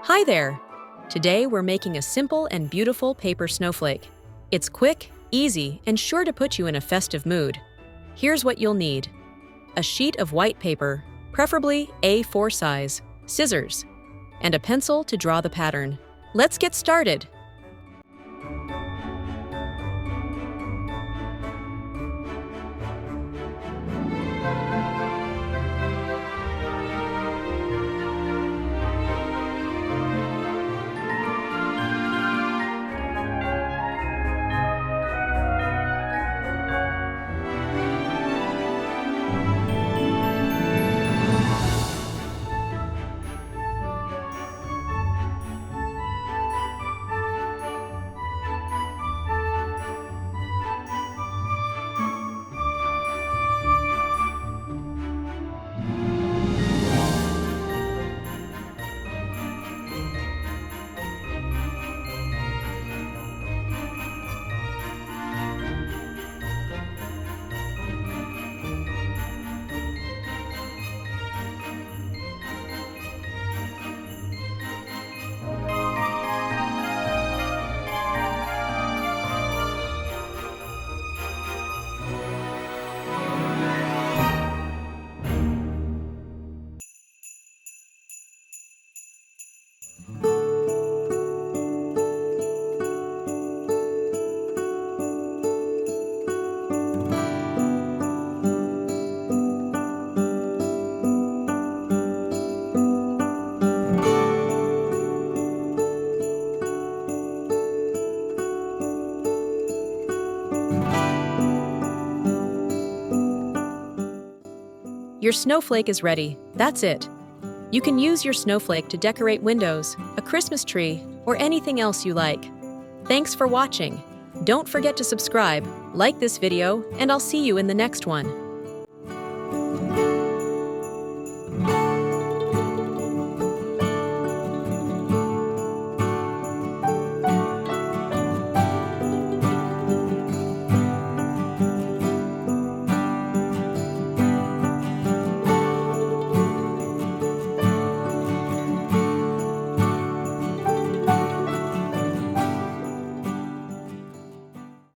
Hi there! Today we're making a simple and beautiful paper snowflake. It's quick, easy, and sure to put you in a festive mood. Here's what you'll need. A sheet of white paper, preferably A4 size, scissors, and a pencil to draw the pattern. Let's get started! Your snowflake is ready. That's it. You can use your snowflake to decorate windows, a Christmas tree, or anything else you like. Thanks for watching. Don't forget to subscribe, like this video, and I'll see you in the next one.